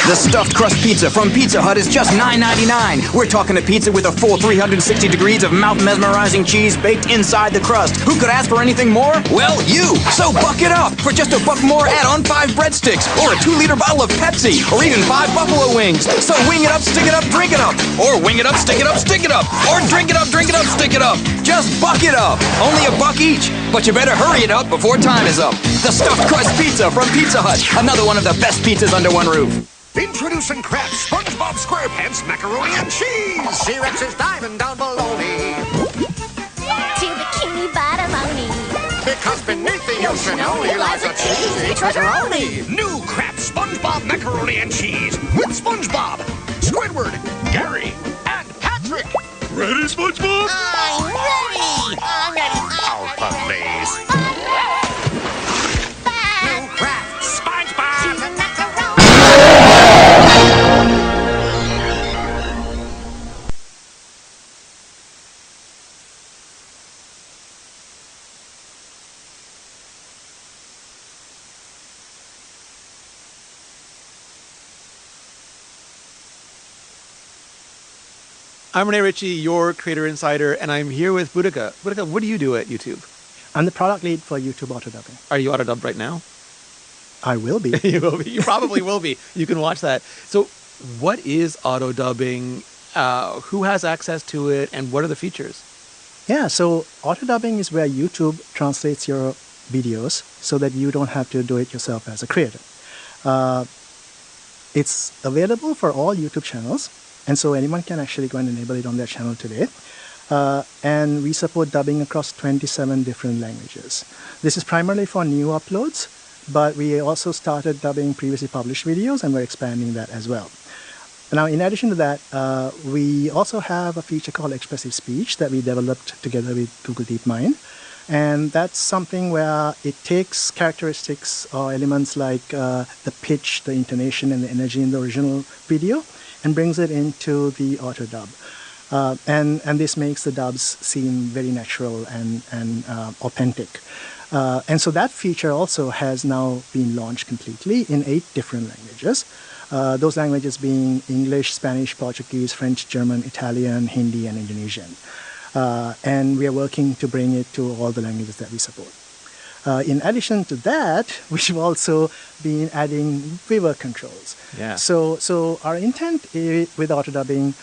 The stuffed crust pizza from Pizza Hut is just $9.99. We're talking a pizza with a full 360 degrees of mouth-mesmerizing cheese baked inside the crust. Who could ask for anything more? Well, you! So buck it up! For just $1 more, add on 5 breadsticks, or a 2-liter bottle of Pepsi, or even 5 buffalo wings. So wing it up, stick it up, drink it up! Or wing it up, stick it up, stick it up! Or drink it up, stick it up! Just buck it up! Only $1 each, but you better hurry it up before time is up. The stuffed crust pizza from Pizza Hut. Another one of the best pizzas under one roof. Introducing Kraft SpongeBob SquarePants Macaroni and Cheese! C-Rex's Diamond Down Baloney! To Bikini Bottomoni! Because beneath the ocean only lies a cheesy treasure-oni! New Kraft SpongeBob Macaroni and Cheese with SpongeBob, Squidward, Gary, and Patrick! Ready, SpongeBob? I'm ready! I'm ready! Oh, please! New Kraft SpongeBob! Cheese and macaroni! I'm Renee Ritchie, your Creator Insider, and I'm here with Boudica. Boudica, what do you do at YouTube? I'm the product lead for YouTube auto dubbing. Are you auto dubbed right now? I will be. You will be. You probably will be. You can watch that. So what is auto dubbing? Who has access to it? And what are the features? Yeah, so auto dubbing is where YouTube translates your videos so that you don't have to do it yourself as a creator. It's available for all YouTube channels. And so anyone can actually go and enable it on their channel today. And we support dubbing across 27 different languages. This is primarily for new uploads, but we also started dubbing previously published videos, and we're expanding that as well. Now, in addition to that, we also have a feature called Expressive Speech that we developed together with Google DeepMind. And that's something where it takes characteristics or elements like the pitch, the intonation, and the energy in the original video, and brings it into the auto dub. And this makes the dubs seem very natural and authentic. And so that feature also has now been launched completely in 8 different languages. Those languages being English, Spanish, Portuguese, French, German, Italian, Hindi, and Indonesian. And we are working to bring it to all the languages that we support. In addition to that, we've also been adding viewer controls. Yeah. So our intent with auto dubbing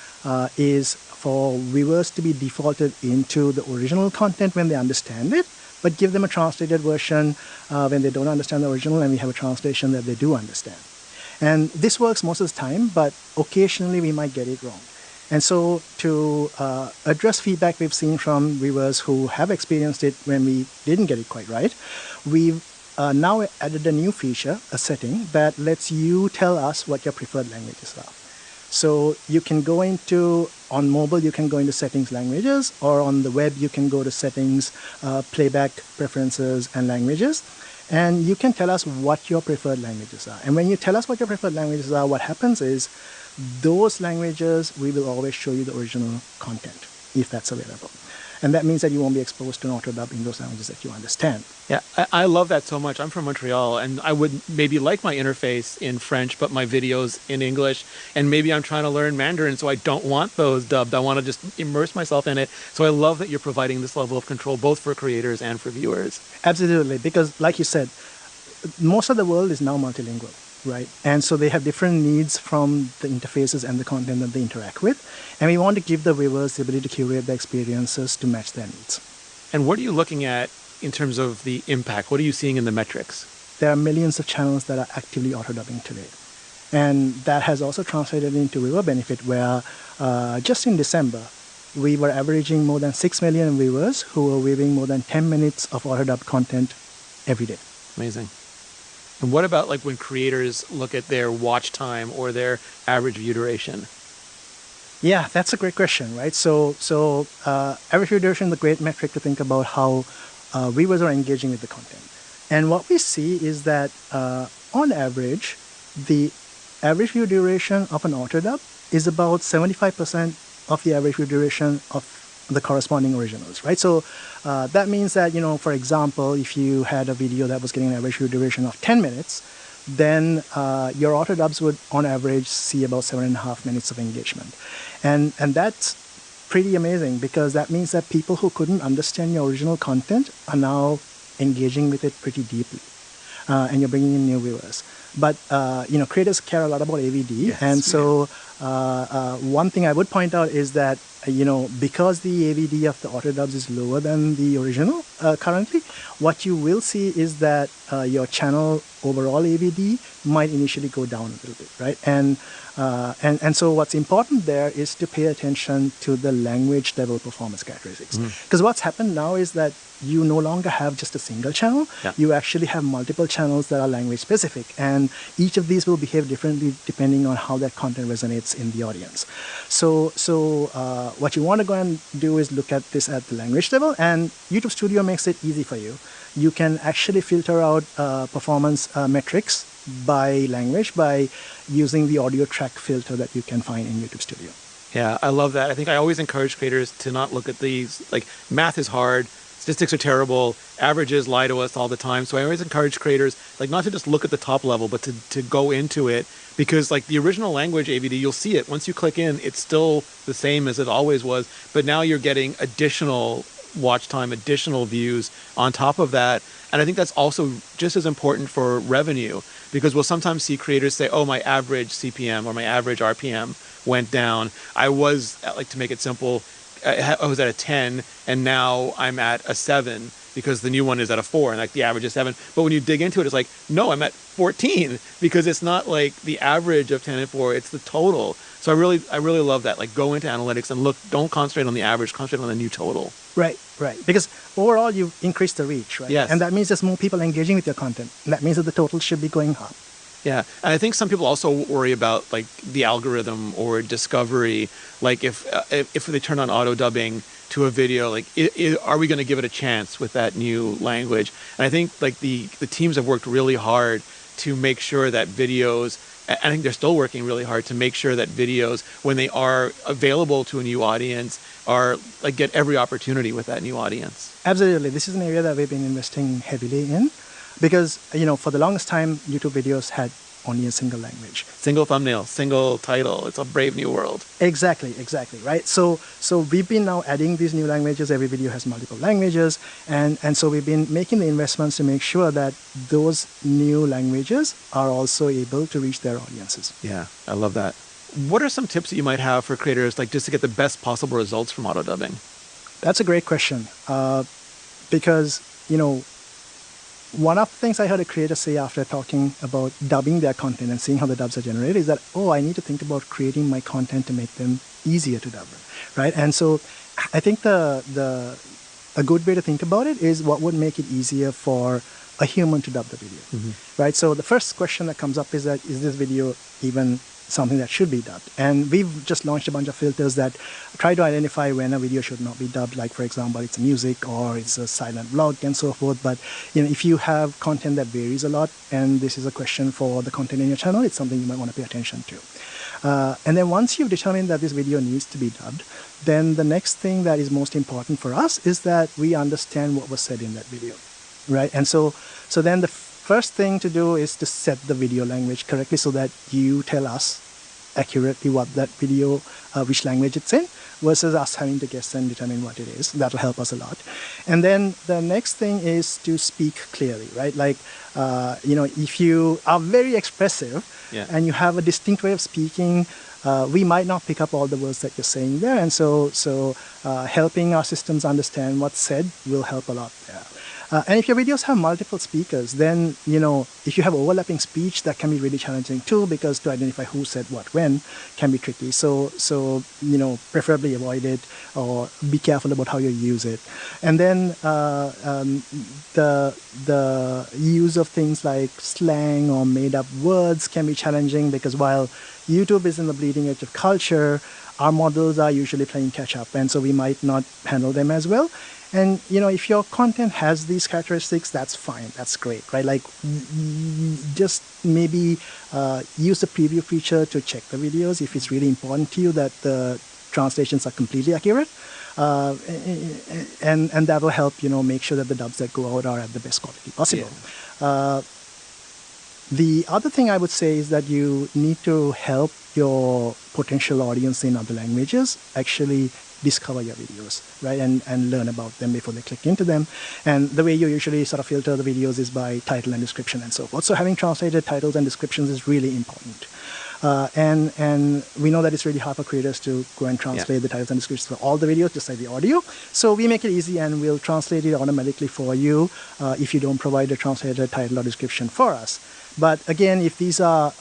is for viewers to be defaulted into the original content when they understand it, but give them a translated version when they don't understand the original, and we have a translation that they do understand. And this works most of the time, but occasionally we might get it wrong. And so to address feedback we've seen from viewers who have experienced it when we didn't get it quite right, we've now added a new feature, a setting, that lets you tell us what your preferred languages are. So you can go into, on mobile, you can go into settings languages, or on the web, you can go to settings, playback preferences, and languages. And you can tell us what your preferred languages are. And when you tell us what your preferred languages are, what happens is those languages, we will always show you the original content, if that's available. And that means that you won't be exposed to an auto dub in those languages that you understand. Yeah, I love that so much. I'm from Montreal, and I would maybe like my interface in French, but my videos in English. And maybe I'm trying to learn Mandarin, so I don't want those dubbed. I want to just immerse myself in it. So I love that you're providing this level of control, both for creators and for viewers. Absolutely, because like you said, most of the world is now multilingual. Right, and so they have different needs from the interfaces and the content that they interact with, and we want to give the viewers the ability to curate the experiences to match their needs. And what are you looking at in terms of the impact? What are you seeing in the metrics? There are millions of channels that are actively auto-dubbing today, and that has also translated into viewer benefit, where just in December, we were averaging more than 6 million viewers who were viewing more than 10 minutes of auto-dubbed content every day. Amazing. And what about like when creators look at their watch time or their average view duration? Yeah, that's a great question, right? So average view duration is a great metric to think about how viewers are engaging with the content. And what we see is that on average, the average view duration of an auto dub is about 75% of the average view duration of the corresponding originals, right? So that means that, for example, if you had a video that was getting an average view duration of 10 minutes, then your auto dubs would, on average, see about 7.5 minutes of engagement. And that's pretty amazing, because that means that people who couldn't understand your original content are now engaging with it pretty deeply. And you're bringing in new viewers. But, creators care a lot about AVD. Yes, and so one thing I would point out is that, because the AVD of the auto dubs is lower than the original currently, what you will see is that your channel overall AVD might initially go down a little bit, right? And so what's important there is to pay attention to the language level performance characteristics. Because what's happened now is that you no longer have just a single channel. Yeah. You actually have multiple channels that are language specific. And each of these will behave differently depending on how that content resonates in the audience. So what you want to go and do is look at this at the language level, and YouTube Studio makes it easy for you. You can actually filter out performance metrics by language by using the audio track filter that you can find in YouTube Studio. Yeah, I love that. I think I always encourage creators to not look at these, like, math is hard, statistics are terrible, averages lie to us all the time. So I always encourage creators, like, not to just look at the top level, but to go into it, because, like, the original language AVD, you'll see it. Once you click in, it's still the same as it always was, but now you're getting additional watch time, additional views on top of that. And I think that's also just as important for revenue, because we'll sometimes see creators say, oh, my average CPM or my average RPM went down. I was, like, to make it simple, I was at a 10 and now I'm at a 7 because the new one is at a 4 and, like, the average is 7. But when you dig into it, it's like, no, I'm at 14, because it's not like the average of 10 and 4, it's the total. So I really love that. Like, go into analytics and look, don't concentrate on the average, concentrate on the new total. Right. Because overall, you've increased the reach, right? Yes. And that means there's more people engaging with your content. And that means that the total should be going up. Yeah, and I think some people also worry about, like, the algorithm or discovery. Like, if they turn on auto dubbing to a video, like, are we going to give it a chance with that new language? And I think, like, the teams have worked really hard to make sure that videos, I think they're still working really hard to make sure that videos, when they are available to a new audience, are, like, get every opportunity with that new audience. Absolutely. This is an area that we've been investing heavily in, because, for the longest time, YouTube videos had only a single language. Single thumbnail, single title. It's a brave new world. Exactly, right? So we've been now adding these new languages. Every video has multiple languages. And so we've been making the investments to make sure that those new languages are also able to reach their audiences. Yeah, I love that. What are some tips that you might have for creators, like, just to get the best possible results from auto dubbing? That's a great question. Because, one of the things I heard a creator say after talking about dubbing their content and seeing how the dubs are generated is that, I need to think about creating my content to make them easier to dub, right? And so I think a good way to think about it is what would make it easier for a human to dub the video, right? So the first question that comes up is that, is this video even something that should be dubbed? And we've just launched a bunch of filters that try to identify when a video should not be dubbed, like, for example, it's music or it's a silent vlog and so forth. But if you have content that varies a lot, and this is a question for the content in your channel, it's something you might want to pay attention to. And then once you've determined that this video needs to be dubbed, then the next thing that is most important for us is that we understand what was said in that video, right? And so then the first thing to do is to set the video language correctly so that you tell us accurately what that video, which language it's in, versus us having to guess and determine what it is. That'll help us a lot. And then the next thing is to speak clearly, right? Like, if you are very expressive and you have a distinct way of speaking, we might not pick up all the words that you're saying there. And so helping our systems understand what's said will help a lot there. And if your videos have multiple speakers, then, if you have overlapping speech, that can be really challenging too, because to identify who said what when can be tricky. So preferably avoid it or be careful about how you use it. And then the use of things like slang or made-up words can be challenging, because while YouTube is in the bleeding edge of culture, our models are usually playing catch-up, and so we might not handle them as well. And, if your content has these characteristics, that's fine. That's great, right? Like, just maybe use the preview feature to check the videos if it's really important to you that the translations are completely accurate. And that will help, make sure that the dubs that go out are at the best quality possible. The other thing I would say is that you need to help your potential audience in other languages actually discover your videos, right? And learn about them before they click into them. And the way you usually sort of filter the videos is by title and description and so forth. So having translated titles and descriptions is really important. And we know that it's really hard for creators to go and translate the titles and descriptions for all the videos, just like the audio. So we make it easy and we'll translate it automatically for you if you don't provide a translated title or description for us. But again, if these are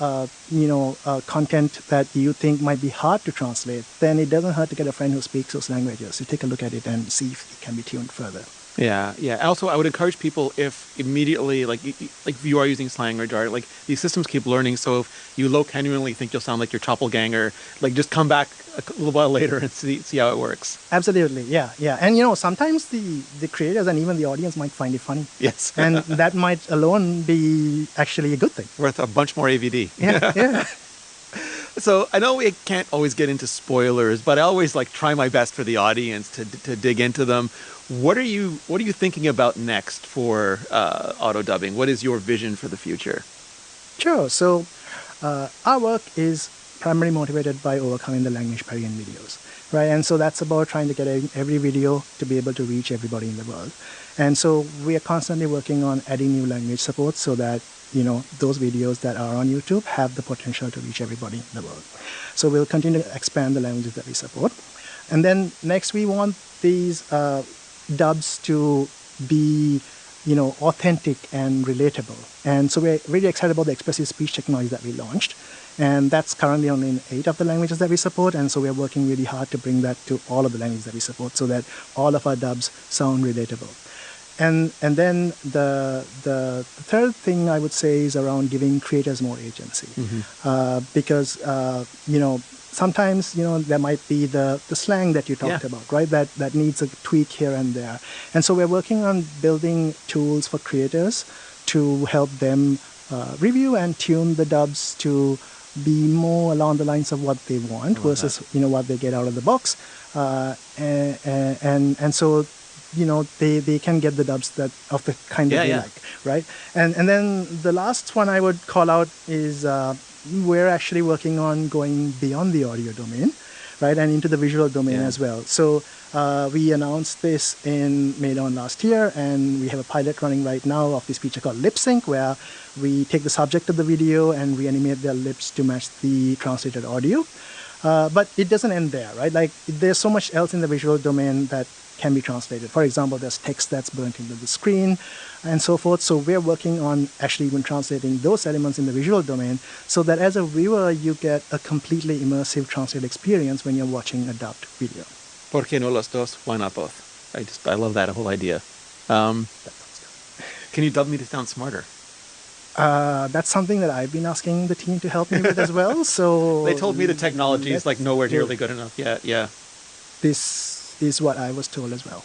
content that you think might be hard to translate, then it doesn't hurt to get a friend who speaks those languages. So take a look at it and see if it can be tuned further. Yeah, yeah. Also, I would encourage people if immediately, like if you are using slang or jar, like these systems keep learning. So if you low-genuinely think you'll sound like your Choppelganger, like just come back a little while later and see how it works. Absolutely, yeah, yeah. And sometimes the creators and even the audience might find it funny. Yes. And that might alone be actually a good thing. Worth a bunch more AVD. Yeah, yeah. So I know we can't always get into spoilers, but I always try my best for the audience to dig into them. What are you thinking about next for auto dubbing? What is your vision for the future? Sure. So our work is primarily motivated by overcoming the language barrier in videos, right? And so that's about trying to get every video to be able to reach everybody in the world. And so we are constantly working on adding new language support so that those videos that are on YouTube have the potential to reach everybody in the world. So we'll continue to expand the languages that we support. And then next we want these dubs to be authentic and relatable. And so we're really excited about the expressive speech technology that we launched. And that's currently only in 8 of the languages that we support. And so we're working really hard to bring that to all of the languages that we support so that all of our dubs sound relatable. And then the third thing I would say is around giving creators more agency. Because sometimes there might be the slang that you talked about, right? That needs a tweak here and there. And so we're working on building tools for creators to help them review and tune the dubs to be more along the lines of what they want versus what they get out of the box. And so they can get the dubs that of the kind that they like, right? And then the last one I would call out is we're actually working on going beyond the audio domain, right, and into the visual domain as well. So we announced this in May on last year, and we have a pilot running right now of this feature called Lip Sync, where we take the subject of the video and we animate their lips to match the translated audio. But it doesn't end there, right? There's so much else in the visual domain that can be translated. For example, there's text that's burnt into the screen and so forth. So we're working on actually even translating those elements in the visual domain so that as a viewer, you get a completely immersive translated experience when you're watching a dubbed video. ¿Por qué no los dos? Why not both? I love that whole idea. Can you dub me to sound smarter? That's something that I've been asking the team to help me with as well. So they told me the technology is nowhere nearly good enough. Yeah. This is what I was told as well.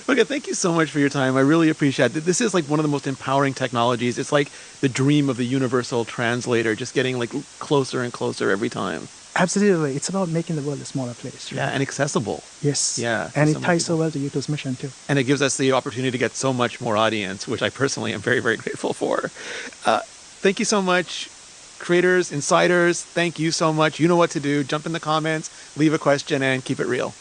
Okay, thank you so much for your time. I really appreciate it. This is one of the most empowering technologies. It's like the dream of the universal translator, just getting closer and closer every time. Absolutely. It's about making the world a smaller place. Right? Yeah, and accessible. Yes. Yeah. And it ties so well to YouTube's mission too. And it gives us the opportunity to get so much more audience, which I personally am very, very grateful for. Thank you so much. Creators, insiders, thank you so much. You know what to do. Jump in the comments, leave a question, and keep it real.